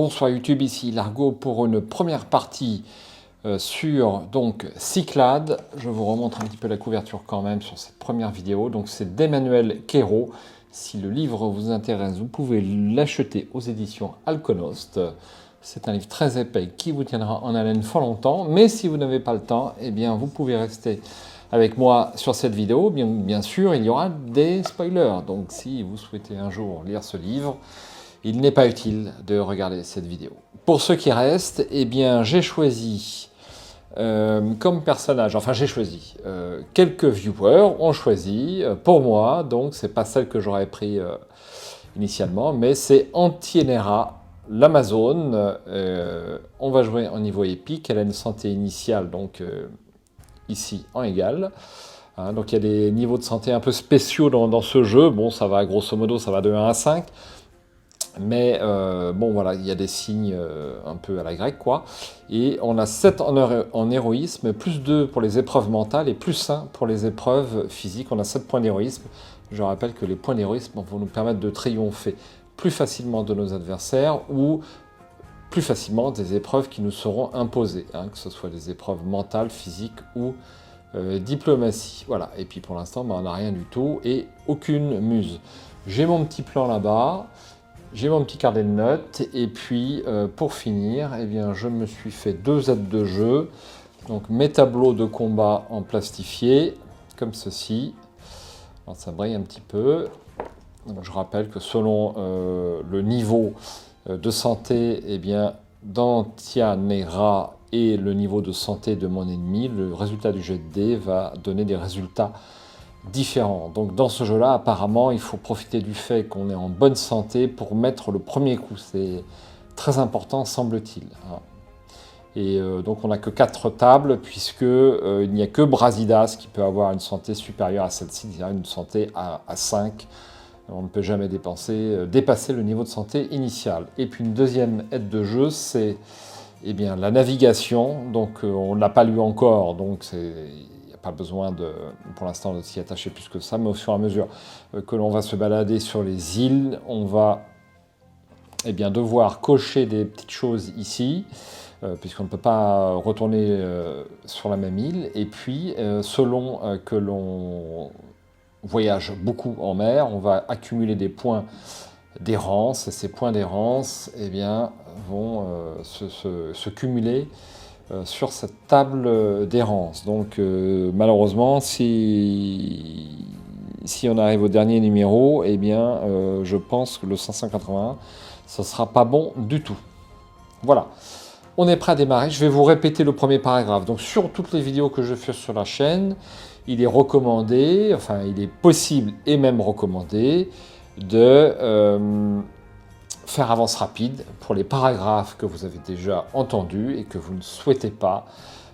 Bonsoir YouTube, ici Largo pour une première partie sur donc Cyclades. Je vous remontre un petit peu la couverture quand même sur cette première vidéo. Donc c'est d'Emmanuel Quérault. Si le livre vous intéresse, vous pouvez l'acheter aux éditions Alconost. C'est un livre très épais qui vous tiendra en haleine fort longtemps. Mais si vous n'avez pas le temps, eh bien vous pouvez rester avec moi sur cette vidéo. Bien sûr, il y aura des spoilers. Donc si vous souhaitez un jour lire ce livre, il n'est pas utile de regarder cette vidéo. Pour ceux qui restent, eh bien, j'ai choisi comme personnage, quelques viewers ont choisi pour moi, donc c'est pas celle que j'aurais pris initialement, mais c'est Antienera, l'Amazone. On va jouer en niveau épique, elle a une santé initiale, donc ici en égal. Donc il y a des niveaux de santé un peu spéciaux dans ce jeu, bon ça va grosso modo, ça va de 1 à 5. Mais bon voilà, il y a des signes un peu à la grecque quoi. Et on a 7 en héroïsme, plus 2 pour les épreuves mentales et plus 1 pour les épreuves physiques. On a 7 points d'héroïsme. Je rappelle que les points d'héroïsme vont nous permettre de triompher plus facilement de nos adversaires ou plus facilement des épreuves qui nous seront imposées, que ce soit des épreuves mentales, physiques ou diplomatie. Voilà, et puis pour l'instant on n'a rien du tout et aucune muse. J'ai mon petit plan là-bas. J'ai mon petit carnet de notes et puis pour finir, eh bien, je me suis fait 2 aides de jeu. Donc mes tableaux de combat en plastifié, comme ceci. Alors, ça brille un petit peu. Donc, je rappelle que selon le niveau de santé, eh bien, d'Antienera et le niveau de santé de mon ennemi, le résultat du jet de dés va donner des résultats différents. Donc dans ce jeu-là, apparemment, il faut profiter du fait qu'on est en bonne santé pour mettre le premier coup. C'est très important, semble-t-il. Et donc on n'a que 4 tables, puisque il n'y a que Brasidas qui peut avoir une santé supérieure à celle-ci, c'est-à-dire une santé à 5. On ne peut jamais dépasser le niveau de santé initial. Et puis une deuxième aide de jeu, c'est bien la navigation. Donc on ne l'a pas lu encore, donc c'est... pas besoin pour l'instant de s'y attacher plus que ça, mais au fur et à mesure que l'on va se balader sur les îles, on va devoir cocher des petites choses ici, puisqu'on ne peut pas retourner sur la même île, et puis selon que l'on voyage beaucoup en mer, on va accumuler des points d'errance, et ces points d'errance vont se cumuler sur cette table d'errance. Donc malheureusement, si on arrive au dernier numéro, je pense que le 581, ce ne sera pas bon du tout. Voilà, on est prêt à démarrer. Je vais vous répéter le premier paragraphe. Donc sur toutes les vidéos que je fais sur la chaîne, il est recommandé, enfin il est possible et même recommandé de... faire avance rapide pour les paragraphes que vous avez déjà entendus et que vous ne souhaitez pas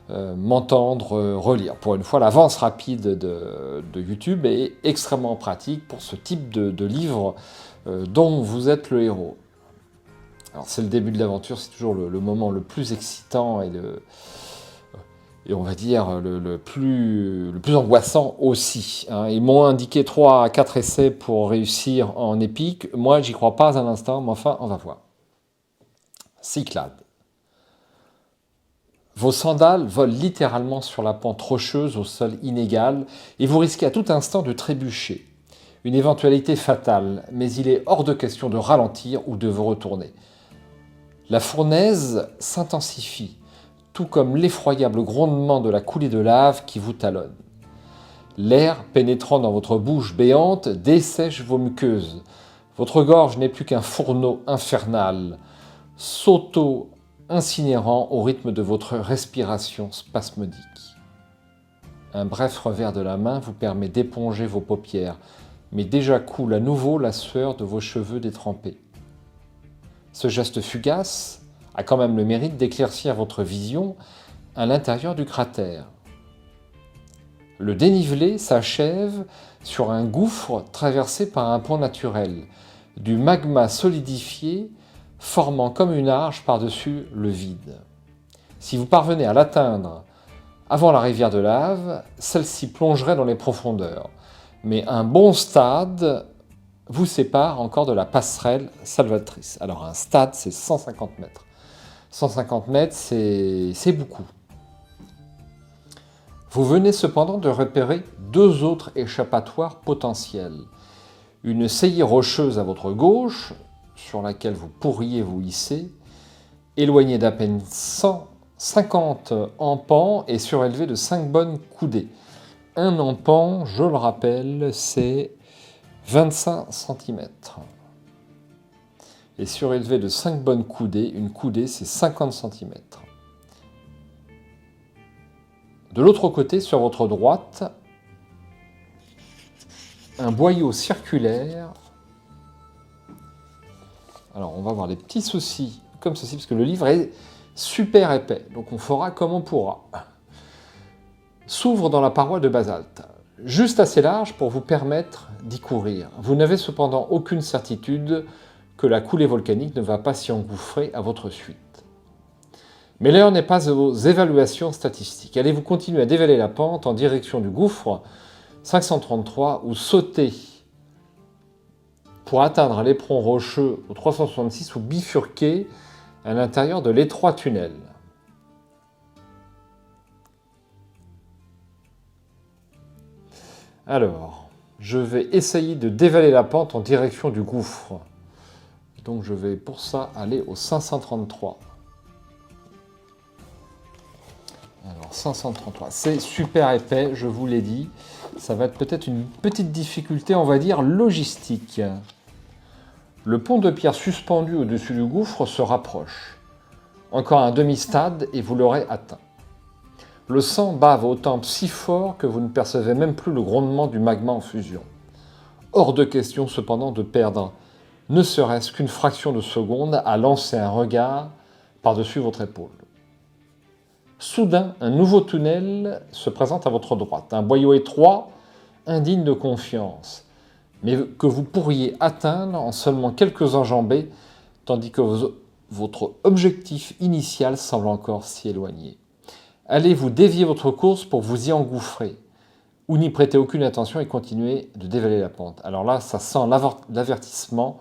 m'entendre relire. Pour une fois, l'avance rapide de YouTube est extrêmement pratique pour ce type de livre dont vous êtes le héros. Alors c'est le début de l'aventure, c'est toujours le moment le plus excitant et on va dire le plus angoissant aussi. Ils m'ont indiqué 3 à 4 essais pour réussir en épique. Moi, j'y crois pas un instant, mais enfin, on va voir. Cyclades. Vos sandales volent littéralement sur la pente rocheuse au sol inégal et vous risquez à tout instant de trébucher. Une éventualité fatale, mais il est hors de question de ralentir ou de vous retourner. La fournaise s'intensifie, tout comme l'effroyable grondement de la coulée de lave qui vous talonne. L'air pénétrant dans votre bouche béante dessèche vos muqueuses. Votre gorge n'est plus qu'un fourneau infernal, s'auto-incinérant au rythme de votre respiration spasmodique. Un bref revers de la main vous permet d'éponger vos paupières, mais déjà coule à nouveau la sueur de vos cheveux détrempés. Ce geste fugace a quand même le mérite d'éclaircir votre vision à l'intérieur du cratère. Le dénivelé s'achève sur un gouffre traversé par un pont naturel, du magma solidifié formant comme une arche par-dessus le vide. Si vous parvenez à l'atteindre avant la rivière de lave, celle-ci plongerait dans les profondeurs. Mais un bon stade vous sépare encore de la passerelle salvatrice. Alors un stade, c'est 150 mètres. 150 mètres, c'est beaucoup. Vous venez cependant de repérer deux autres échappatoires potentiels. Une saillie rocheuse à votre gauche, sur laquelle vous pourriez vous hisser, éloignée d'à peine 150 empans et surélevée de 5 bonnes coudées. Un empan, je le rappelle, c'est 25 cm. Et surélevé de 5 bonnes coudées, une coudée c'est 50 cm. De l'autre côté, sur votre droite, un boyau circulaire. Alors on va voir des petits soucis comme ceci, parce que le livre est super épais, donc on fera comme on pourra. S'ouvre dans la paroi de basalte, juste assez large pour vous permettre d'y courir. Vous n'avez cependant aucune certitude que la coulée volcanique ne va pas s'y engouffrer à votre suite. Mais l'heure n'est pas aux évaluations statistiques. Allez-vous continuer à dévaler la pente en direction du gouffre 533 ou sauter pour atteindre l'éperon rocheux au 366 ou bifurquer à l'intérieur de l'étroit tunnel? Alors, je vais essayer de dévaler la pente en direction du gouffre. Donc je vais pour ça aller au 533. Alors 533, c'est super épais, je vous l'ai dit. Ça va être peut-être une petite difficulté, on va dire, logistique. Le pont de pierre suspendu au-dessus du gouffre se rapproche. Encore un demi-stade et vous l'aurez atteint. Le sang bave aux tempes si fort que vous ne percevez même plus le grondement du magma en fusion. Hors de question cependant de perdre ne serait-ce qu'une fraction de seconde à lancer un regard par-dessus votre épaule. Soudain, un nouveau tunnel se présente à votre droite, un boyau étroit, indigne de confiance, mais que vous pourriez atteindre en seulement quelques enjambées, tandis que votre objectif initial semble encore si éloigné. Allez-vous dévier votre course pour vous y engouffrer, ou n'y prêter aucune attention et continuer de dévaler la pente? Alors là, ça sent l'avertissement.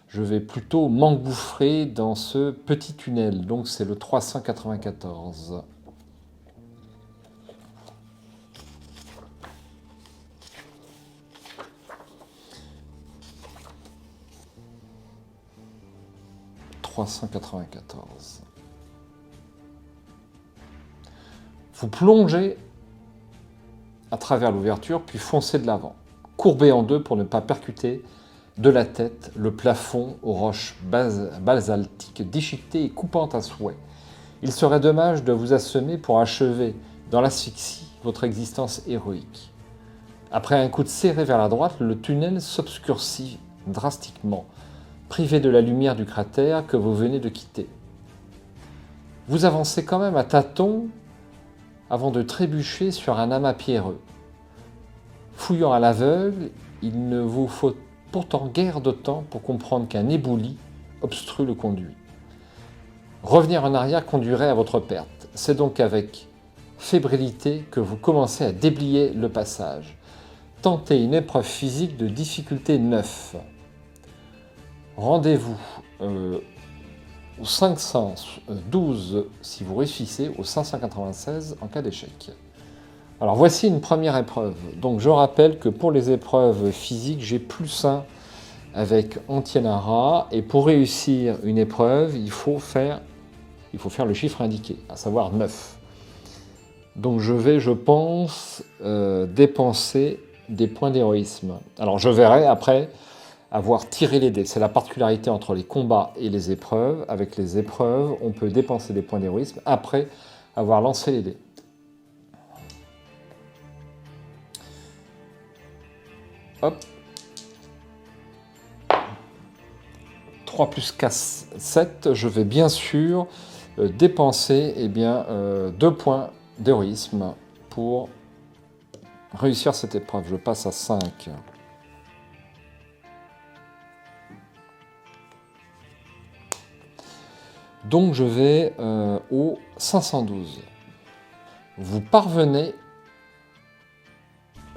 Je vais plutôt m'engouffrer dans ce petit tunnel, donc c'est le 394. Vous plongez à travers l'ouverture, puis foncez de l'avant, courbé en deux pour ne pas percuter de la tête le plafond aux roches basaltiques déchiquetées et coupantes à souhait. Il serait dommage de vous assommer pour achever dans l'asphyxie votre existence héroïque. Après un coup de serré vers la droite, le tunnel s'obscurcit drastiquement, privé de la lumière du cratère que vous venez de quitter. Vous avancez quand même à tâtons avant de trébucher sur un amas pierreux. Fouillant à l'aveugle, il ne vous faut pourtant guère de temps pour comprendre qu'un éboulis obstrue le conduit. Revenir en arrière conduirait à votre perte. C'est donc avec fébrilité que vous commencez à déblayer le passage. Tentez une épreuve physique de difficulté 9. Rendez-vous au 512 si vous réussissez, au 596 en cas d'échec. Alors voici une première épreuve. Donc je rappelle que pour les épreuves physiques, j'ai +1 avec Antianara, et pour réussir une épreuve, il faut faire le chiffre indiqué, à savoir 9. Donc je vais, je pense, dépenser des points d'héroïsme. Alors je verrai après avoir tiré les dés. C'est la particularité entre les combats et les épreuves. Avec les épreuves, on peut dépenser des points d'héroïsme après avoir lancé les dés. Hop. 3 plus 4, 7. Je vais bien sûr dépenser 2 points d'héroïsme pour réussir cette épreuve. Je passe à 5. Donc je vais au 512. Vous parvenez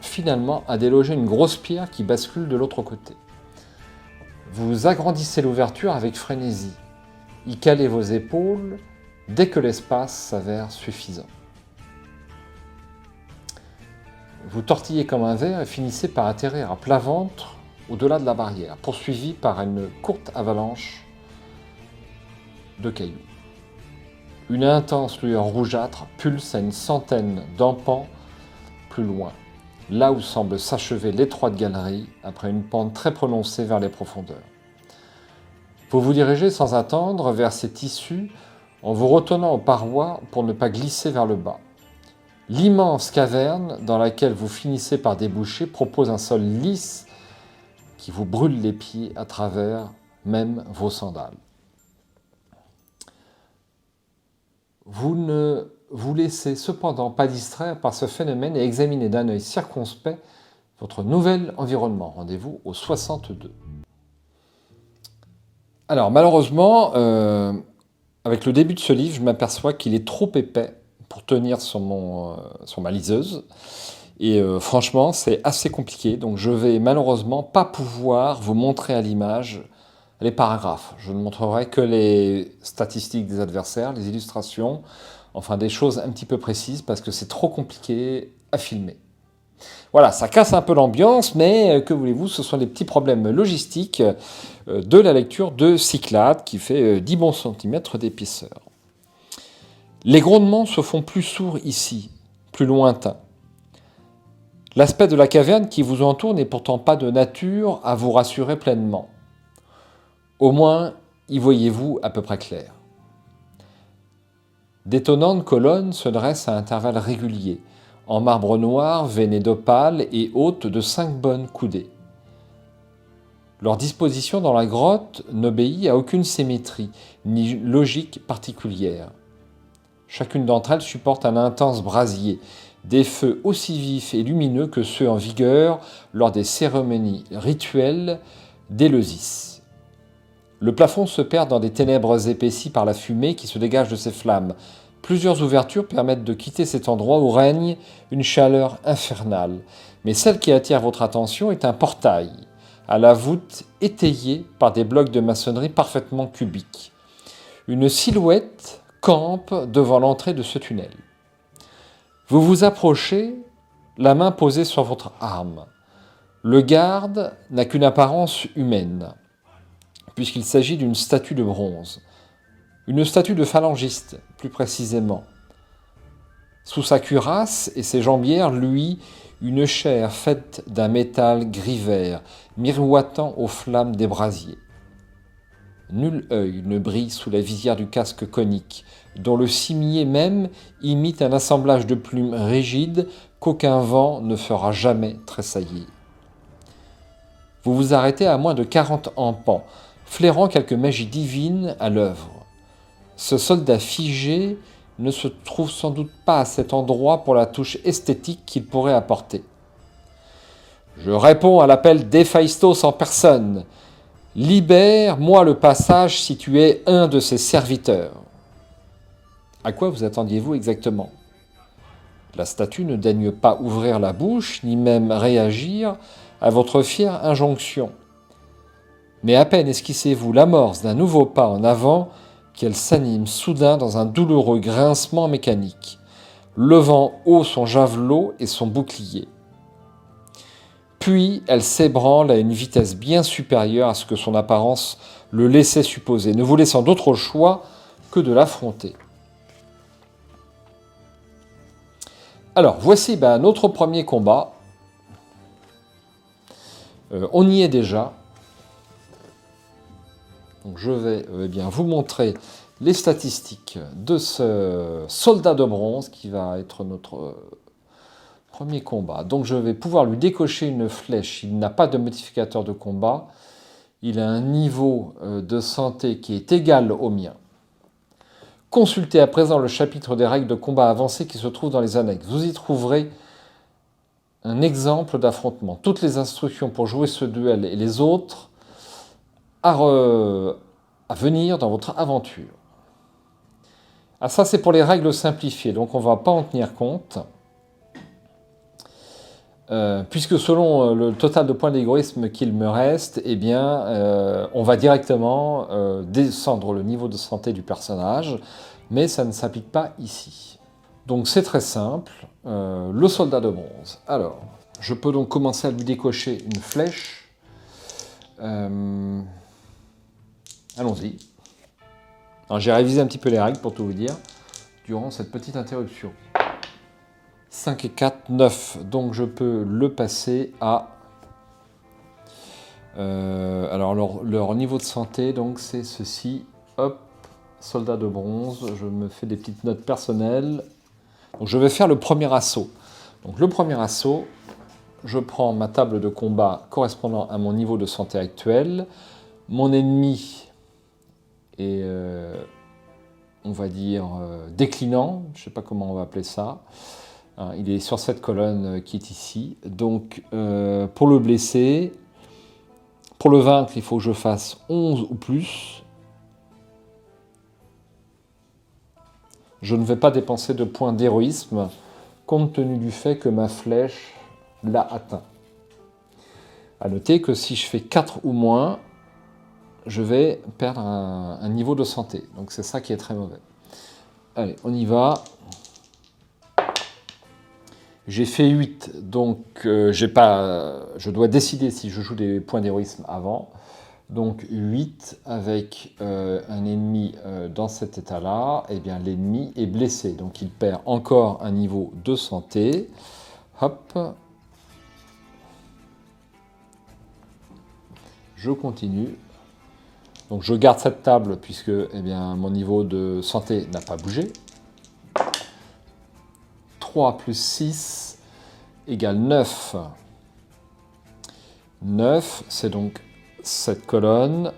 finalement à déloger une grosse pierre qui bascule de l'autre côté. Vous agrandissez l'ouverture avec frénésie. Y calez vos épaules dès que l'espace s'avère suffisant. Vous tortillez comme un ver et finissez par atterrir à plat ventre au-delà de la barrière, poursuivi par une courte avalanche de cailloux. Une intense lueur rougeâtre pulse à une centaine d'empans plus loin, là où semble s'achever l'étroite galerie après une pente très prononcée vers les profondeurs. Vous vous dirigez sans attendre vers cette issue en vous retenant aux parois pour ne pas glisser vers le bas. L'immense caverne dans laquelle vous finissez par déboucher propose un sol lisse qui vous brûle les pieds à travers même vos sandales. Vous ne vous laissez cependant pas distraire par ce phénomène et examinez d'un œil circonspect votre nouvel environnement. Rendez-vous au 62. Alors malheureusement, avec le début de ce livre, je m'aperçois qu'il est trop épais pour tenir sur ma liseuse. Et franchement, c'est assez compliqué. Donc je vais malheureusement pas pouvoir vous montrer à l'image les paragraphes. Je ne montrerai que les statistiques des adversaires, les illustrations, enfin des choses un petit peu précises parce que c'est trop compliqué à filmer. Voilà, ça casse un peu l'ambiance, mais que voulez-vous, ce sont les petits problèmes logistiques de la lecture de Cyclades qui fait 10 bons centimètres d'épaisseur. Les grondements se font plus sourds ici, plus lointains. L'aspect de la caverne qui vous entoure n'est pourtant pas de nature à vous rassurer pleinement. Au moins, y voyez-vous à peu près clair. D'étonnantes colonnes se dressent à intervalles réguliers, en marbre noir, veiné d'opale et hautes de 5 bonnes coudées. Leur disposition dans la grotte n'obéit à aucune symétrie, ni logique particulière. Chacune d'entre elles supporte un intense brasier, des feux aussi vifs et lumineux que ceux en vigueur lors des cérémonies rituelles d'Éleusis. Le plafond se perd dans des ténèbres épaissies par la fumée qui se dégage de ces flammes. Plusieurs ouvertures permettent de quitter cet endroit où règne une chaleur infernale. Mais celle qui attire votre attention est un portail, à la voûte étayée par des blocs de maçonnerie parfaitement cubiques. Une silhouette campe devant l'entrée de ce tunnel. Vous vous approchez, la main posée sur votre arme. Le garde n'a qu'une apparence humaine, puisqu'il s'agit d'une statue de bronze. Une statue de phalangiste, plus précisément. Sous sa cuirasse et ses jambières luit une chair faite d'un métal gris-vert, miroitant aux flammes des brasiers. Nul œil ne brille sous la visière du casque conique, dont le cimier même imite un assemblage de plumes rigides qu'aucun vent ne fera jamais tressaillir. Vous vous arrêtez à moins de 40 empans, flairant quelque magie divine à l'œuvre. Ce soldat figé ne se trouve sans doute pas à cet endroit pour la touche esthétique qu'il pourrait apporter. Je réponds à l'appel d'Héphaïstos en personne. Libère-moi le passage si tu es un de ses serviteurs. À quoi vous attendiez-vous exactement ? La statue ne daigne pas ouvrir la bouche, ni même réagir à votre fière injonction. Mais à peine esquissez-vous l'amorce d'un nouveau pas en avant qu'elle s'anime soudain dans un douloureux grincement mécanique, levant haut son javelot et son bouclier. Puis elle s'ébranle à une vitesse bien supérieure à ce que son apparence le laissait supposer, ne vous laissant d'autre choix que de l'affronter. Alors, voici notre premier combat. On y est déjà. Donc, je vais vous montrer les statistiques de ce soldat de bronze qui va être notre premier combat. Donc, je vais pouvoir lui décocher une flèche. Il n'a pas de modificateur de combat. Il a un niveau de santé qui est égal au mien. Consultez à présent le chapitre des règles de combat avancées qui se trouve dans les annexes. Vous y trouverez un exemple d'affrontement. Toutes les instructions pour jouer ce duel et les autres à venir dans votre aventure. Ah, ça, c'est pour les règles simplifiées, donc on ne va pas en tenir compte. puisque selon le total de points d'égoïsme qu'il me reste, eh bien, on va directement descendre le niveau de santé du personnage, mais ça ne s'applique pas ici. Donc c'est très simple, le soldat de bronze. Alors, je peux donc commencer à lui décocher une flèche. Allons-y. J'ai révisé un petit peu les règles pour tout vous dire, durant cette petite interruption. 5 et 4, 9. Donc je peux le passer à... alors leur niveau de santé, donc c'est ceci. Hop, soldat de bronze. Je me fais des petites notes personnelles. Donc je vais faire le premier assaut. Donc le premier assaut, je prends ma table de combat correspondant à mon niveau de santé actuel. Mon ennemi est, on va dire, déclinant. Je ne sais pas comment on va appeler ça. Il est sur cette colonne qui est ici. Donc, pour le blesser, pour le vaincre, il faut que je fasse 11 ou plus. Je ne vais pas dépenser de points d'héroïsme, compte tenu du fait que ma flèche l'a atteint. A noter que si je fais 4 ou moins, je vais perdre un niveau de santé. Donc c'est ça qui est très mauvais. Allez, on y va. J'ai fait 8, donc je dois décider si je joue des points d'héroïsme avant. Donc 8 avec un ennemi dans cet état-là, eh bien l'ennemi est blessé. Donc il perd encore un niveau de santé. Hop. Je continue. Donc je garde cette table puisque eh bien, mon niveau de santé n'a pas bougé. 3 plus 6 égale 9. 9, c'est donc cette colonne.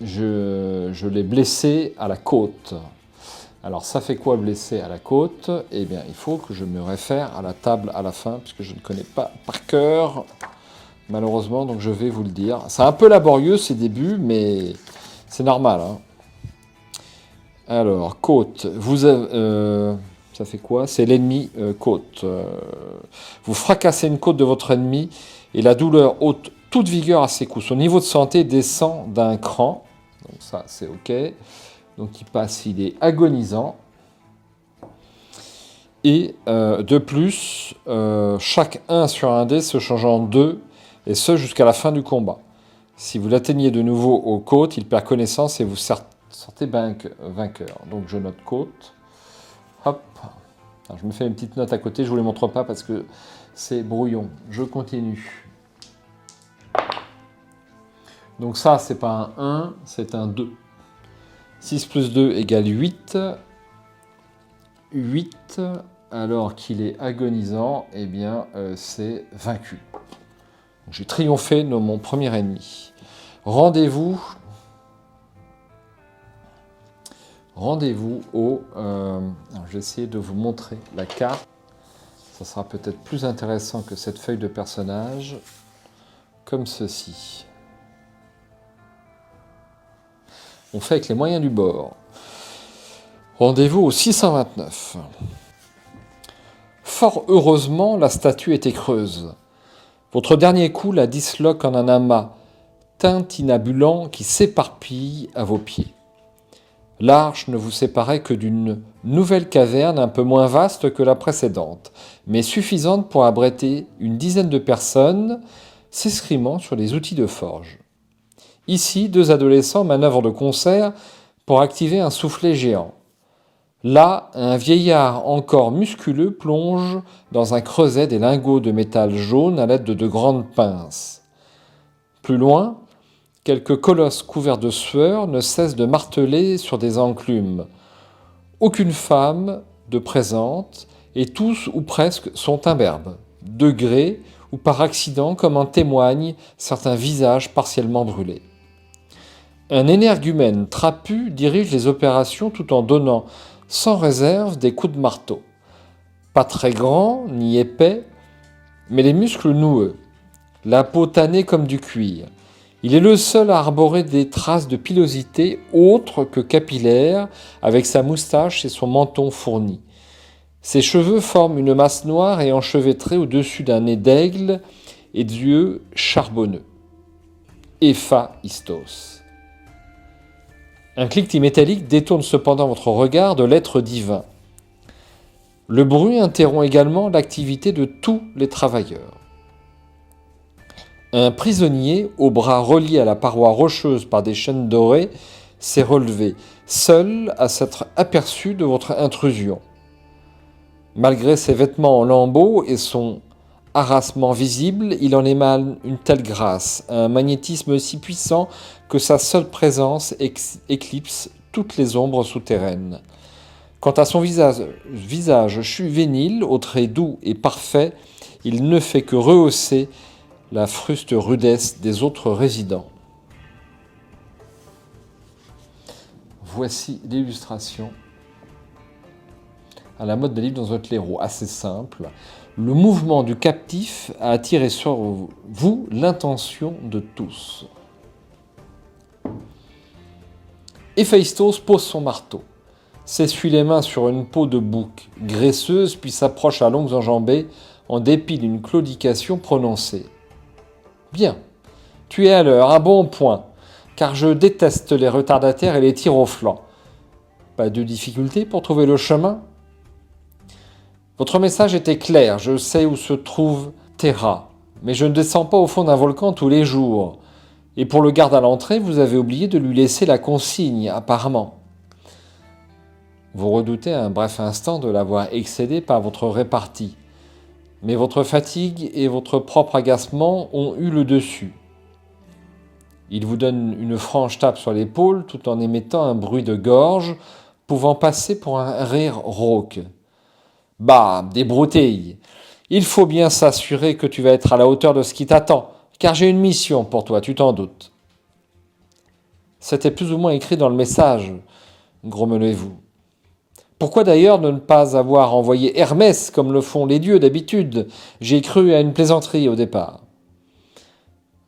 Je l'ai blessé à la côte. Alors ça fait quoi blessé à la côte? Eh bien il faut que je me réfère à la table à la fin puisque je ne connais pas par cœur. Malheureusement, donc je vais vous le dire. C'est un peu laborieux ces débuts, mais c'est normal. Hein. Alors, côte, vous avez, ça fait quoi? C'est l'ennemi côte. Vous fracassez une côte de votre ennemi et la douleur ôte toute vigueur à ses coups. Son niveau de santé descend d'un cran. Donc ça, c'est OK. Donc il passe, il est agonisant. Et de plus, chaque 1 sur un dé se change en 2, et ce jusqu'à la fin du combat. Si vous l'atteignez de nouveau aux côtes, il perd connaissance et vous sortez vainqueur. Donc je note côte. Hop. Alors, je me fais une petite note à côté, je ne vous les montre pas parce que c'est brouillon. Je continue. Donc ça, c'est pas un 1, c'est un 2. 6 plus 2 égale 8. 8, alors qu'il est agonisant, eh bien, c'est vaincu. J'ai triomphé de mon premier ennemi. Rendez-vous au... je vais essayer de vous montrer la carte. Ça sera peut-être plus intéressant que cette feuille de personnage. Comme ceci. On fait avec les moyens du bord. Rendez-vous au 629. Fort heureusement, la statue était creuse. Votre dernier coup la disloque en un amas tintinabulant qui s'éparpille à vos pieds. L'arche ne vous séparait que d'une nouvelle caverne un peu moins vaste que la précédente, mais suffisante pour abriter une dizaine de personnes s'escrimant sur les outils de forge. Ici, 2 adolescents manœuvrent de concert pour activer un soufflet géant. Là, un vieillard encore musculeux plonge dans un creuset des lingots de métal jaune à l'aide de grandes pinces. Plus loin, quelques colosses couverts de sueur ne cessent de marteler sur des enclumes. Aucune femme de présente, et tous ou presque sont imberbes, de gré ou par accident, comme en témoignent certains visages partiellement brûlés. Un énergumène trapu dirige les opérations tout en donnant sans réserve des coups de marteau. Pas très grand, ni épais, mais les muscles noueux, la peau tannée comme du cuir. Il est le seul à arborer des traces de pilosité autres que capillaires, avec sa moustache et son menton fourni. Ses cheveux forment une masse noire et enchevêtrée au-dessus d'un nez d'aigle et d'yeux charbonneux. Héphaïstos. Un cliquetis métallique détourne cependant votre regard de l'être divin. Le bruit interrompt également l'activité de tous les travailleurs. Un prisonnier, aux bras reliés à la paroi rocheuse par des chaînes dorées, s'est relevé, seul à s'être aperçu de votre intrusion. Malgré ses vêtements en lambeaux et son harassement visible, il en émane une telle grâce, un magnétisme si puissant que sa seule présence éclipse toutes les ombres souterraines. Quant à son visage juvénile, aux traits doux et parfaits, il ne fait que rehausser la fruste rudesse des autres résidents. Voici l'illustration à la mode des livres dans un claireau, assez simple. Le mouvement du captif a attiré sur vous l'intention de tous. Héphaïstos pose son marteau, s'essuie les mains sur une peau de bouc graisseuse, puis s'approche à longues enjambées en dépit d'une claudication prononcée. Bien, tu es à l'heure, un bon point, car je déteste les retardataires et les tirs au flanc. Pas de difficulté pour trouver le chemin ? Votre message était clair, je sais où se trouve Terra, mais je ne descends pas au fond d'un volcan tous les jours. Et pour le garde à l'entrée, vous avez oublié de lui laisser la consigne, apparemment. Vous redoutez un bref instant de l'avoir excédé par votre répartie. Mais votre fatigue et votre propre agacement ont eu le dessus. Il vous donne une franche tape sur l'épaule tout en émettant un bruit de gorge, pouvant passer pour un rire rauque. « Bah, des broutilles. Il faut bien s'assurer que tu vas être à la hauteur de ce qui t'attend, car j'ai une mission pour toi, tu t'en doutes. » C'était plus ou moins écrit dans le message, grommelez-vous. Pourquoi d'ailleurs ne pas avoir envoyé Hermès comme le font les dieux d'habitude ? J'ai cru à une plaisanterie au départ.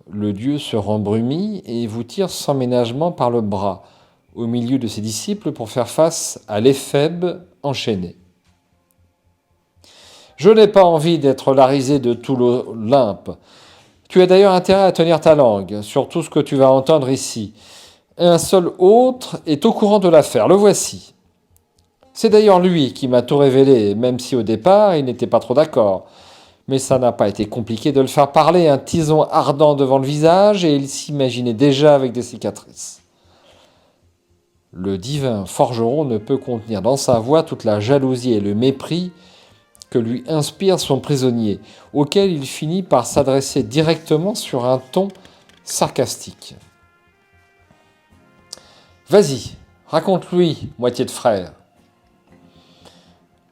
Le dieu se rembrumit et vous tire sans ménagement par le bras, au milieu de ses disciples pour faire face à l'éphèbe enchaîné. Je n'ai pas envie d'être la risée de tout l'Olympe. Tu as d'ailleurs intérêt à tenir ta langue sur tout ce que tu vas entendre ici. Un seul autre est au courant de l'affaire, le voici. C'est d'ailleurs lui qui m'a tout révélé, même si au départ il n'était pas trop d'accord. Mais ça n'a pas été compliqué de le faire parler, un tison ardent devant le visage, et il s'imaginait déjà avec des cicatrices. Le divin forgeron ne peut contenir dans sa voix toute la jalousie et le mépris que lui inspire son prisonnier, auquel il finit par s'adresser directement sur un ton sarcastique. « Vas-y, raconte-lui, moitié de frère. »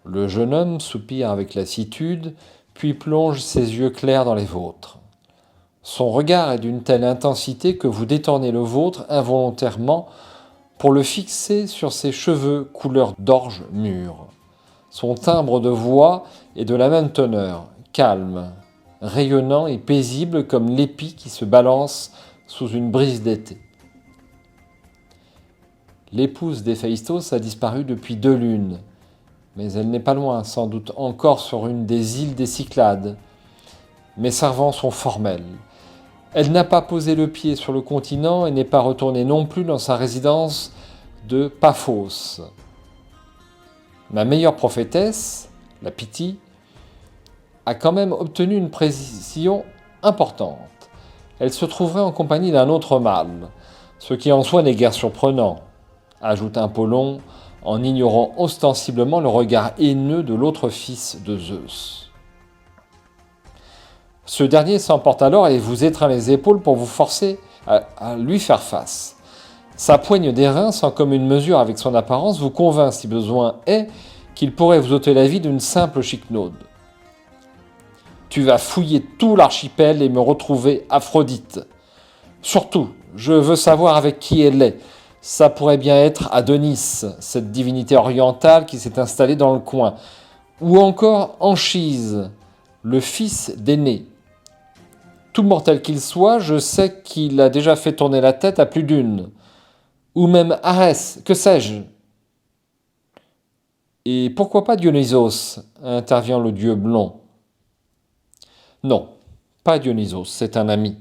Le jeune homme soupire avec lassitude, puis plonge ses yeux clairs dans les vôtres. Son regard est d'une telle intensité que vous détournez le vôtre involontairement pour le fixer sur ses cheveux couleur d'orge mûre. Son timbre de voix est de la même teneur, calme, rayonnant et paisible comme l'épi qui se balance sous une brise d'été. L'épouse d'Héphaïstos a disparu depuis 2 lunes, mais elle n'est pas loin, sans doute encore sur une des îles des Cyclades. Mes servants sont formels. Elle n'a pas posé le pied sur le continent et n'est pas retournée non plus dans sa résidence de Paphos. Ma meilleure prophétesse, la Pythie, a quand même obtenu une précision importante. Elle se trouverait en compagnie d'un autre mâle, ce qui en soi n'est guère surprenant, ajoute Apollon en ignorant ostensiblement le regard haineux de l'autre fils de Zeus. Ce dernier s'emporte alors et vous étreint les épaules pour vous forcer à lui faire face. Sa poigne d'airain, sans commune mesure avec son apparence, vous convainc, si besoin est, qu'il pourrait vous ôter la vie d'une simple chiquenaude. Tu vas fouiller tout l'archipel et me retrouver Aphrodite. Surtout, je veux savoir avec qui elle est. Ça pourrait bien être Adonis, cette divinité orientale qui s'est installée dans le coin. Ou encore Anchise, le fils d'Énée. Tout mortel qu'il soit, je sais qu'il a déjà fait tourner la tête à plus d'une. Ou même Arès, que sais-je ? Et pourquoi pas Dionysos, intervient le dieu blond. Non, pas Dionysos, c'est un ami.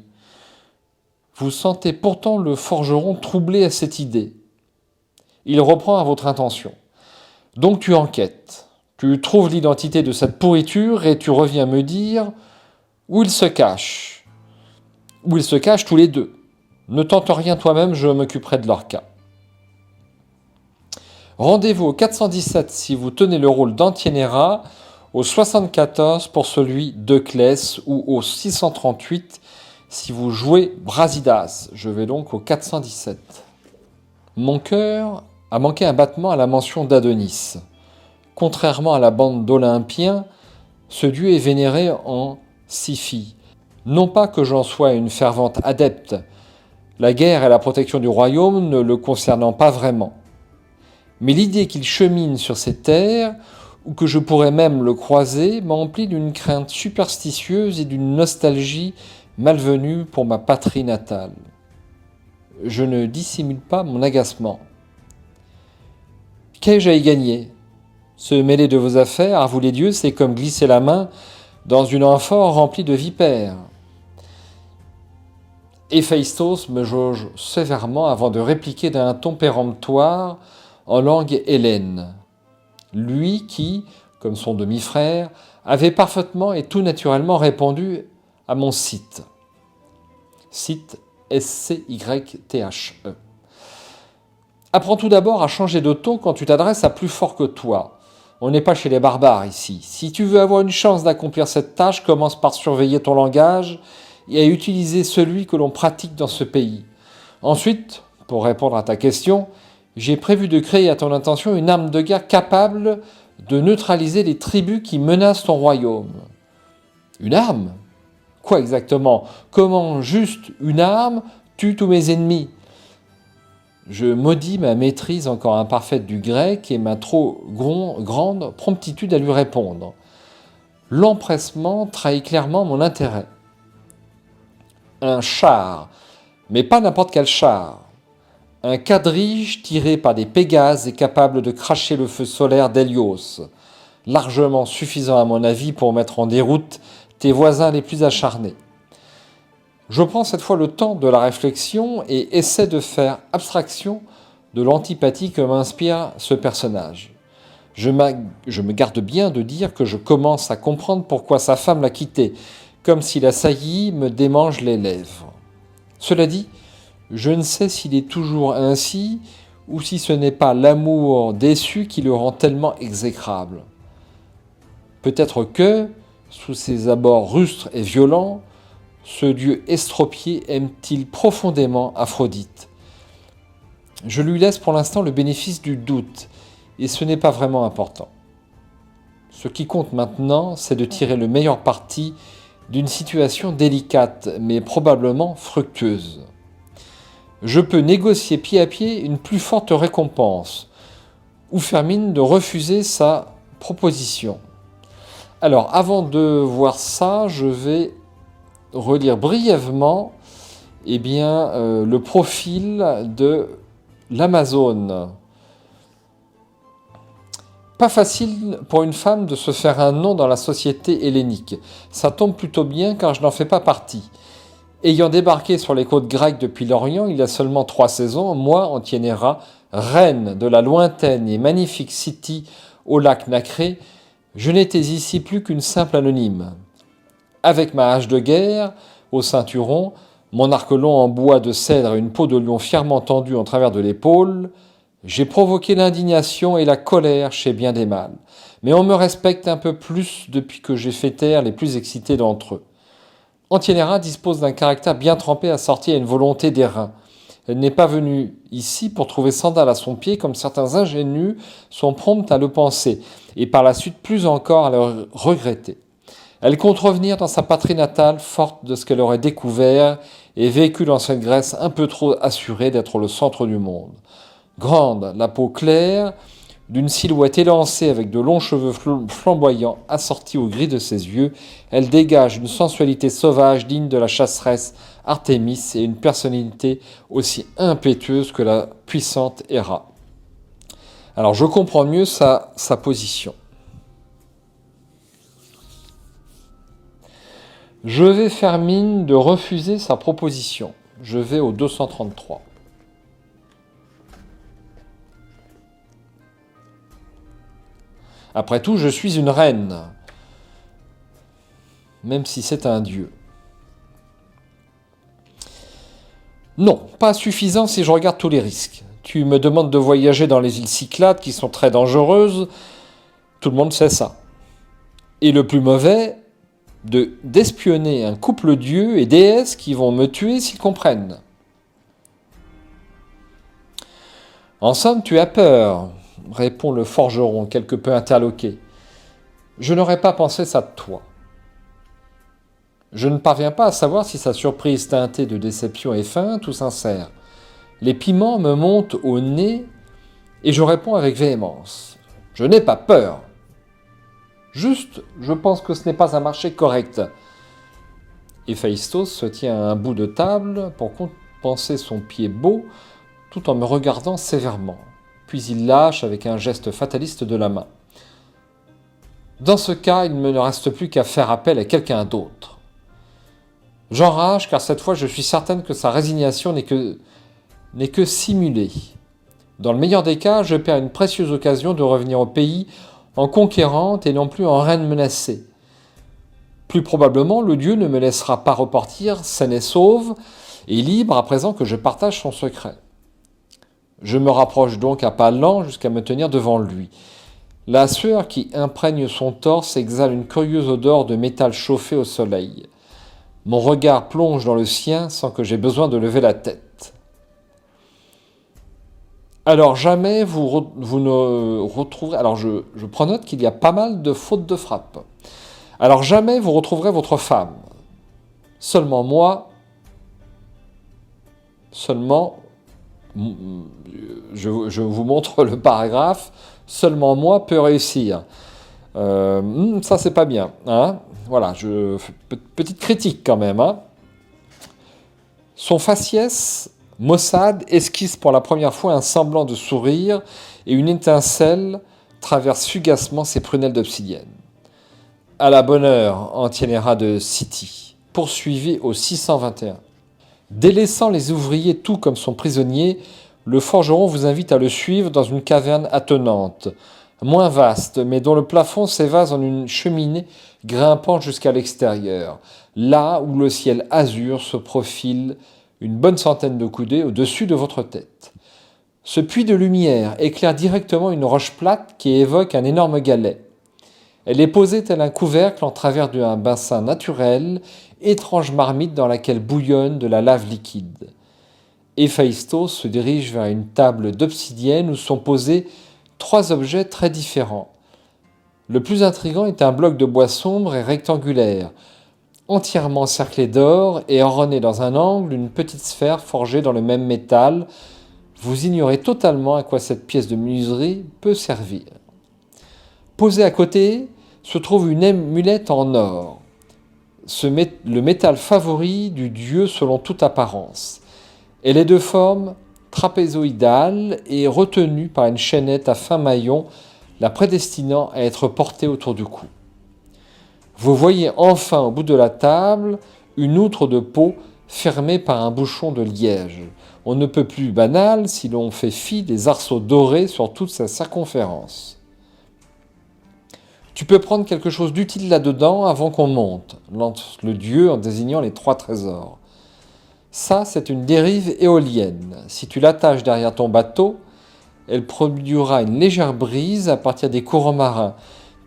Vous sentez pourtant le forgeron troublé à cette idée. Il reprend à votre intention. Donc tu enquêtes. Tu trouves l'identité de cette pourriture et tu reviens me dire où ils se cachent. Où ils se cachent tous les deux. Ne tente rien toi-même, je m'occuperai de leur cas. Rendez-vous au 417 si vous tenez le rôle d'Antienera, au 74 pour celui d'Euclès ou au 638 si vous jouez Brasidas. Je vais donc au 417. Mon cœur a manqué un battement à la mention d'Adonis. Contrairement à la bande d'Olympiens, ce dieu est vénéré en Siphi. Non pas que j'en sois une fervente adepte, la guerre et la protection du royaume ne le concernant pas vraiment. Mais l'idée qu'il chemine sur ces terres, ou que je pourrais même le croiser, m'emplit d'une crainte superstitieuse et d'une nostalgie malvenue pour ma patrie natale. Je ne dissimule pas mon agacement. Qu'ai-je à y gagner ? Se mêler de vos affaires, à vous les dieux, c'est comme glisser la main dans une amphore remplie de vipères. Héphaïstos me jauge sévèrement avant de répliquer d'un ton péremptoire en langue hellène. Lui qui, comme son demi-frère, avait parfaitement et tout naturellement répondu à mon Scythe. Scythe, S-C-Y-T-H-E. Apprends tout d'abord à changer de ton quand tu t'adresses à plus fort que toi. On n'est pas chez les barbares ici. Si tu veux avoir une chance d'accomplir cette tâche, commence par surveiller ton langage et à utiliser celui que l'on pratique dans ce pays. Ensuite, pour répondre à ta question, j'ai prévu de créer à ton intention une arme de guerre capable de neutraliser les tribus qui menacent ton royaume. Une arme ? Quoi exactement ? Comment juste une arme tue tous mes ennemis ? Je maudis ma maîtrise encore imparfaite du grec et ma trop grande promptitude à lui répondre. L'empressement trahit clairement mon intérêt. Un char, mais pas n'importe quel char. Un quadrige tiré par des pégases et capable de cracher le feu solaire d'Hélios, largement suffisant à mon avis pour mettre en déroute tes voisins les plus acharnés. Je prends cette fois le temps de la réflexion et essaie de faire abstraction de l'antipathie que m'inspire ce personnage. Je me garde bien de dire que je commence à comprendre pourquoi sa femme l'a quitté, comme si la saillie me démange les lèvres. Cela dit, je ne sais s'il est toujours ainsi ou si ce n'est pas l'amour déçu qui le rend tellement exécrable. Peut-être que, sous ses abords rustres et violents, ce dieu estropié aime-t-il profondément Aphrodite. Je lui laisse pour l'instant le bénéfice du doute, et ce n'est pas vraiment important. Ce qui compte maintenant, c'est de tirer le meilleur parti d'une situation délicate, mais probablement fructueuse. Je peux négocier pied à pied une plus forte récompense, ou faire mine de refuser sa proposition. Alors, avant de voir ça, je vais relire brièvement le profil de l'Amazone. Pas facile pour une femme de se faire un nom dans la société hellénique. Ça tombe plutôt bien car je n'en fais pas partie. Ayant débarqué sur les côtes grecques depuis l'Orient il y a seulement 3 saisons, moi, Antienera, reine de la lointaine et magnifique city au lac nacré, je n'étais ici plus qu'une simple anonyme. Avec ma hache de guerre, au ceinturon, mon arc long en bois de cèdre et une peau de lion fièrement tendue en travers de l'épaule, j'ai provoqué l'indignation et la colère chez bien des mâles. Mais on me respecte un peu plus depuis que j'ai fait taire les plus excités d'entre eux. Antienera dispose d'un caractère bien trempé assorti à une volonté d'airain. Elle n'est pas venue ici pour trouver sandales à son pied comme certains ingénus sont prompts à le penser, et par la suite plus encore à le regretter. Elle compte revenir dans sa patrie natale, forte de ce qu'elle aurait découvert et vécu dans cette Grèce un peu trop assurée d'être le centre du monde. Grande, la peau claire, d'une silhouette élancée avec de longs cheveux flamboyants assortis au gris de ses yeux, elle dégage une sensualité sauvage digne de la chasseresse Artémis et une personnalité aussi impétueuse que la puissante Héra. Alors je comprends mieux sa position. Je vais faire mine de refuser sa proposition. Je vais au 233. Après tout, je suis une reine, même si c'est un dieu. Non, pas suffisant si je regarde tous les risques. Tu me demandes de voyager dans les îles Cyclades qui sont très dangereuses, tout le monde sait ça. Et le plus mauvais, d'espionner un couple dieux et déesses qui vont me tuer s'ils comprennent. En somme, tu as peur, répond le forgeron, quelque peu interloqué. Je n'aurais pas pensé ça de toi. Je ne parviens pas à savoir si sa surprise teintée de déception est feinte ou sincère. Les piments me montent au nez et je réponds avec véhémence. Je n'ai pas peur. Juste, je pense que ce n'est pas un marché correct. Héphaïstos se tient à un bout de table pour compenser son pied beau tout en me regardant sévèrement. Puis il lâche avec un geste fataliste de la main. Dans ce cas, il ne me reste plus qu'à faire appel à quelqu'un d'autre. J'enrage car cette fois je suis certaine que sa résignation n'est que simulée. Dans le meilleur des cas, je perds une précieuse occasion de revenir au pays en conquérante et non plus en reine menacée. Plus probablement, le dieu ne me laissera pas repartir saine et sauve et libre à présent que je partage son secret. Je me rapproche donc à pas lents jusqu'à me tenir devant lui. La sueur qui imprègne son torse exhale une curieuse odeur de métal chauffé au soleil. Mon regard plonge dans le sien sans que j'aie besoin de lever la tête. Alors jamais vous ne retrouverez... Alors je prends note qu'il y a pas mal de fautes de frappe. Alors jamais vous retrouverez votre femme. Seulement moi... Seulement... Je vous montre le paragraphe. Seulement moi peut réussir. Ça c'est pas bien. Hein, voilà, je fais petite critique quand même. Hein. Son faciès, maussade, esquisse pour la première fois un semblant de sourire et une étincelle traverse fugacement ses prunelles d'obsidienne. À la bonne heure, Antiénéra de City, poursuivi au 621. Délaissant les ouvriers tout comme son prisonnier, le forgeron vous invite à le suivre dans une caverne attenante, moins vaste, mais dont le plafond s'évase en une cheminée grimpant jusqu'à l'extérieur, là où le ciel azur se profile une bonne centaine de coudées au-dessus de votre tête. Ce puits de lumière éclaire directement une roche plate qui évoque un énorme galet. Elle est posée tel un couvercle en travers d'un bassin naturel, étrange marmite dans laquelle bouillonne de la lave liquide. Héphaïstos se dirige vers une table d'obsidienne où sont posés 3 objets très différents. Le plus intrigant est un bloc de bois sombre et rectangulaire, entièrement cerclé d'or et orné dans un angle une petite sphère forgée dans le même métal. Vous ignorez totalement à quoi cette pièce de menuiserie peut servir. Posée à côté se trouve une amulette en or, le métal favori du dieu selon toute apparence. Elle est de forme trapézoïdale et retenue par une chaînette à fin maillon, la prédestinant à être portée autour du cou. Vous voyez enfin au bout de la table une outre de peau fermée par un bouchon de liège. On ne peut plus banal si l'on fait fi des arceaux dorés sur toute sa circonférence. Tu peux prendre quelque chose d'utile là-dedans avant qu'on monte, lance le dieu en désignant les 3 trésors. Ça, c'est une dérive éolienne. Si tu l'attaches derrière ton bateau, elle produira une légère brise à partir des courants marins,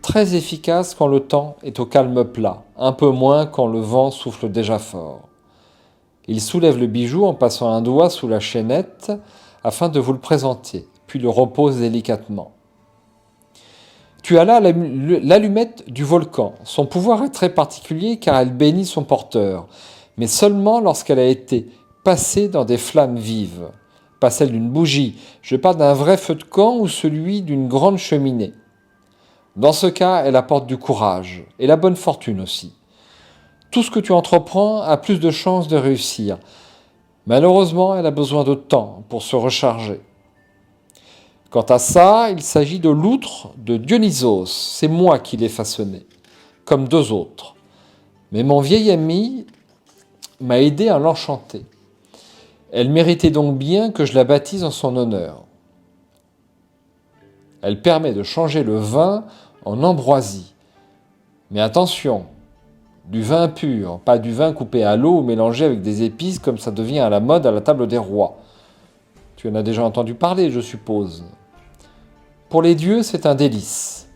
très efficace quand le temps est au calme plat, un peu moins quand le vent souffle déjà fort. Il soulève le bijou en passant un doigt sous la chaînette afin de vous le présenter, puis le repose délicatement. Tu as là l'allumette du volcan. Son pouvoir est très particulier car elle bénit son porteur, mais seulement lorsqu'elle a été passée dans des flammes vives. Pas celle d'une bougie, je parle d'un vrai feu de camp ou celui d'une grande cheminée. Dans ce cas, elle apporte du courage et la bonne fortune aussi. Tout ce que tu entreprends a plus de chances de réussir. Malheureusement, elle a besoin de temps pour se recharger. Quant à ça, il s'agit de l'outre de Dionysos. C'est moi qui l'ai façonné, comme deux autres. Mais mon vieil ami m'a aidé à l'enchanter. Elle méritait donc bien que je la baptise en son honneur. Elle permet de changer le vin en ambroisie. Mais attention, du vin pur, pas du vin coupé à l'eau ou mélangé avec des épices comme ça devient à la mode à la table des rois. Tu en as déjà entendu parler, je suppose. Pour les dieux, c'est un délice.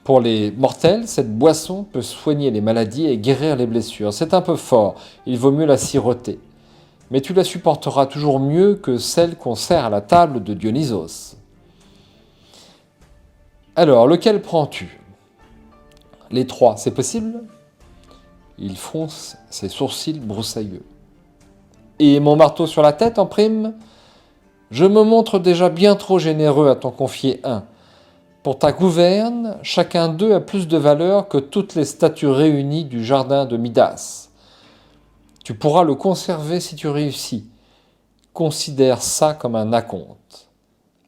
Pour les mortels, cette boisson peut soigner les maladies et guérir les blessures. C'est un peu fort, il vaut mieux la siroter. Mais tu la supporteras toujours mieux que celle qu'on sert à la table de Dionysos. Alors, lequel prends-tu? Les trois, c'est possible? Il fronce ses sourcils broussailleux. Et mon marteau sur la tête en prime? Je me montre déjà bien trop généreux à t'en confier un. Pour ta gouverne, chacun d'eux a plus de valeur que toutes les statues réunies du jardin de Midas. Tu pourras le conserver si tu réussis. Considère ça comme un acompte.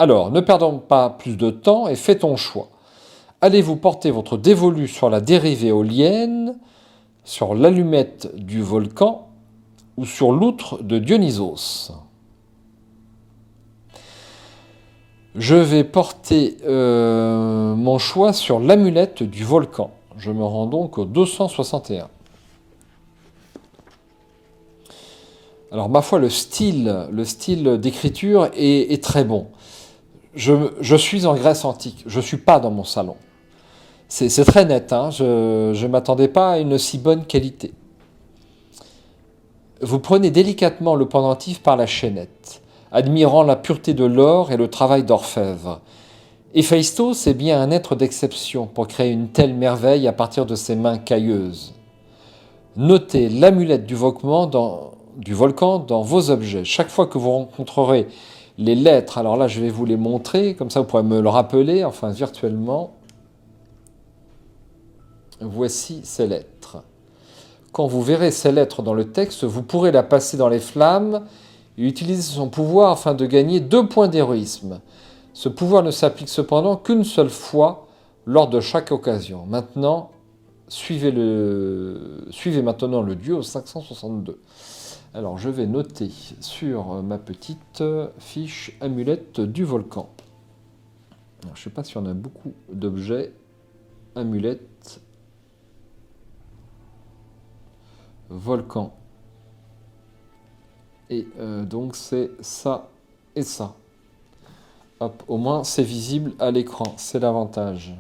Alors, ne perdons pas plus de temps et fais ton choix. Allez-vous porter votre dévolu sur la dérive éolienne, sur l'allumette du volcan ou sur l'outre de Dionysos? Je vais porter mon choix sur l'amulette du volcan. Je me rends donc au 261. Alors, ma foi, le style d'écriture est très bon. Je suis en Grèce antique, je ne suis pas dans mon salon. C'est très net, hein, je ne m'attendais pas à une si bonne qualité. Vous prenez délicatement le pendentif par la chaînette, admirant la pureté de l'or et le travail d'orfèvre. Héphaïstos est bien un être d'exception pour créer une telle merveille à partir de ses mains cailleuses. Notez l'amulette du volcan dans vos objets. Chaque fois que vous rencontrerez les lettres, alors là je vais vous les montrer, comme ça vous pourrez me le rappeler, enfin virtuellement. Voici ces lettres. Quand vous verrez ces lettres dans le texte, vous pourrez la passer dans les flammes et utiliser son pouvoir afin de gagner 2 points d'héroïsme. Ce pouvoir ne s'applique cependant qu'une seule fois lors de chaque occasion. Maintenant, suivez maintenant le dieu au 562. Alors, je vais noter sur ma petite fiche amulette du volcan. Alors, je ne sais pas si on a beaucoup d'objets. Amulette. Volcan. Et donc, c'est ça et ça. Hop, au moins, c'est visible à l'écran. C'est l'avantage.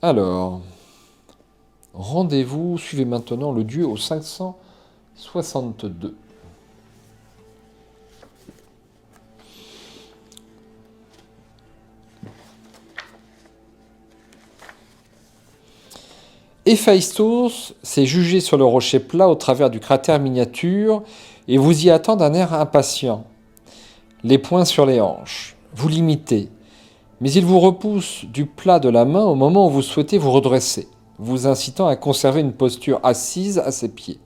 Alors... Rendez-vous, suivez maintenant le dieu au 562. Héphaïstos s'est jugé sur le rocher plat au travers du cratère miniature et vous y attend d'un air impatient. Les poings sur les hanches. Vous l'imitez. Mais il vous repousse du plat de la main au moment où vous souhaitez vous redresser, vous incitant à conserver une posture assise à ses pieds.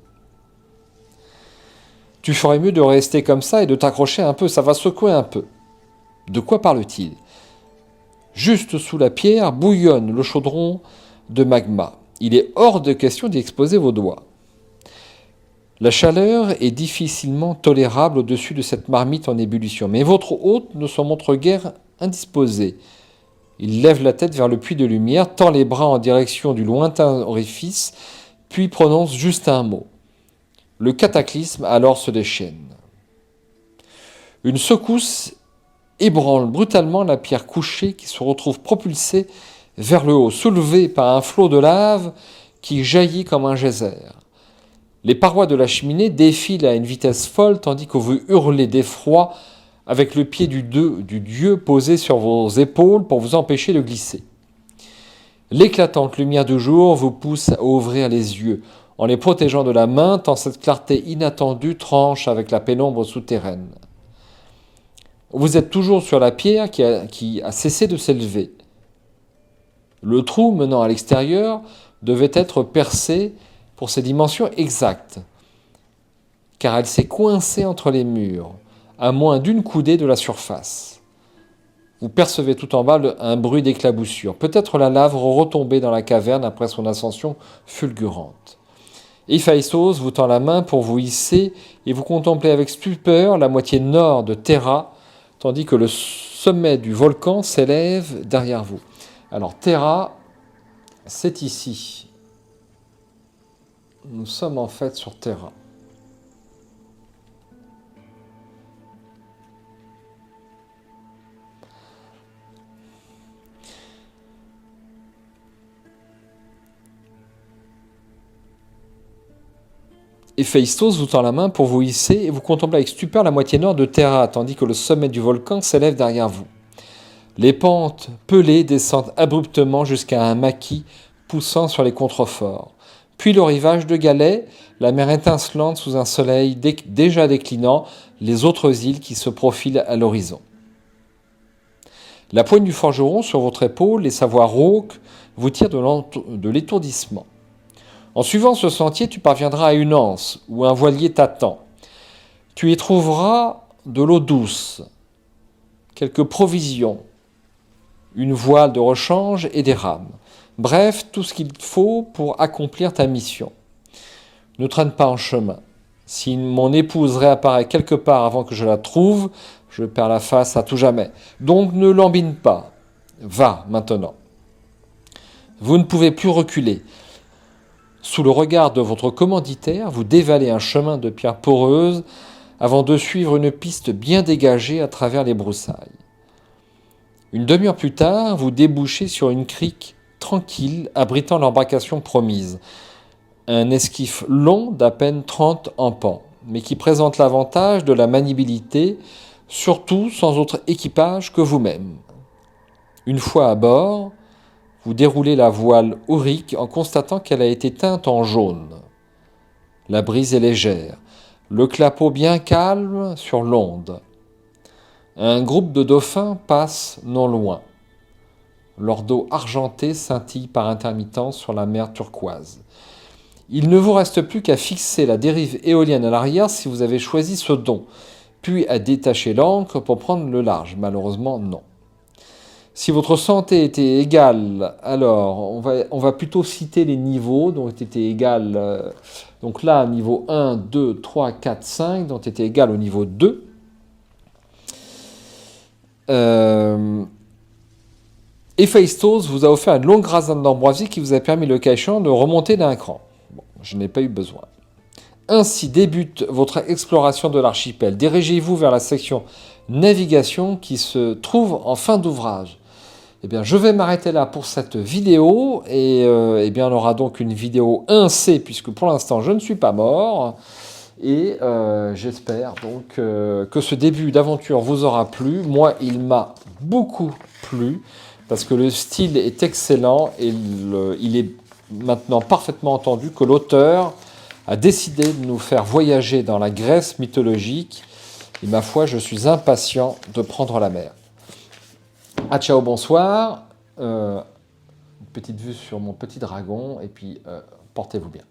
Tu ferais mieux de rester comme ça et de t'accrocher un peu, ça va secouer un peu. De quoi parle-t-il? Juste sous la pierre bouillonne le chaudron de magma. Il est hors de question d'y exposer vos doigts. La chaleur est difficilement tolérable au-dessus de cette marmite en ébullition, mais votre hôte ne se montre guère indisposé. Il lève la tête vers le puits de lumière, tend les bras en direction du lointain orifice, puis prononce juste un mot. Le cataclysme alors se déchaîne. Une secousse ébranle brutalement la pierre couchée qui se retrouve propulsée vers le haut, soulevée par un flot de lave qui jaillit comme un geyser. Les parois de la cheminée défilent à une vitesse folle tandis que vous hurlez d'effroi avec le pied du dieu posé sur vos épaules pour vous empêcher de glisser. L'éclatante lumière du jour vous pousse à ouvrir les yeux, en les protégeant de la main, tant cette clarté inattendue tranche avec la pénombre souterraine. Vous êtes toujours sur la pierre qui a cessé de s'élever. Le trou menant à l'extérieur devait être percé pour ses dimensions exactes. car elle s'est coincée entre les murs, à moins d'une coudée de la surface. Vous percevez tout en bas un bruit d'éclaboussure. Peut-être la lave retombée dans la caverne après son ascension fulgurante. Héphaïstos vous tend la main pour vous hisser et vous contemplez avec stupeur la moitié nord de Terra, tandis que le sommet du volcan s'élève derrière vous. Alors Terra, c'est ici. Nous sommes en fait sur Terra. Héphaïstos vous tend la main pour vous hisser et vous contemplez avec stupeur la moitié nord de Terra, tandis que le sommet du volcan s'élève derrière vous. Les pentes pelées descendent abruptement jusqu'à un maquis poussant sur les contreforts. Puis le rivage de galets, la mer étincelante sous un soleil déjà déclinant, les autres îles qui se profilent à l'horizon. La poigne du forgeron sur votre épaule et sa voix rauque vous tirent de l'étourdissement. En suivant ce sentier, tu parviendras à une anse où un voilier t'attend. Tu y trouveras de l'eau douce, quelques provisions, une voile de rechange et des rames. Bref, tout ce qu'il faut pour accomplir ta mission. Ne traîne pas en chemin. Si mon épouse réapparaît quelque part avant que je la trouve, je perds la face à tout jamais. Donc ne lambine pas. Va maintenant. Vous ne pouvez plus reculer. Sous le regard de votre commanditaire, vous dévalez un chemin de pierres poreuses avant de suivre une piste bien dégagée à travers les broussailles. Une demi-heure plus tard, vous débouchez sur une crique tranquille abritant l'embarcation promise. Un esquif long d'à peine 30 empans, mais qui présente l'avantage de la maniabilité, surtout sans autre équipage que vous-même. Une fois à bord, vous déroulez la voile aurique en constatant qu'elle a été teinte en jaune. La brise est légère, le clapot bien calme sur l'onde. Un groupe de dauphins passe non loin. Leur dos argenté scintille par intermittence sur la mer turquoise. Il ne vous reste plus qu'à fixer la dérive éolienne à l'arrière si vous avez choisi ce don, puis à détacher l'ancre pour prendre le large. Malheureusement, non. Si votre santé était égale, alors on va plutôt citer les niveaux dont était égal. Donc là, niveau 1, 2, 3, 4, 5, dont était égal au niveau 2. Héphaïstos vous a offert une longue rasade d'ambroisie qui vous a permis le cas échéant de remonter d'un cran. Bon, je n'ai pas eu besoin. Ainsi débute votre exploration de l'archipel. Dirigez-vous vers la section navigation qui se trouve en fin d'ouvrage. Eh bien, je vais m'arrêter là pour cette vidéo et eh bien, on aura donc une vidéo 1C puisque pour l'instant je ne suis pas mort et j'espère donc que ce début d'aventure vous aura plu. Moi, il m'a beaucoup plu parce que le style est excellent et il est maintenant parfaitement entendu que l'auteur a décidé de nous faire voyager dans la Grèce mythologique et ma foi, je suis impatient de prendre la mer. Ah ciao, bonsoir. Une petite vue sur mon petit dragon et puis portez-vous bien.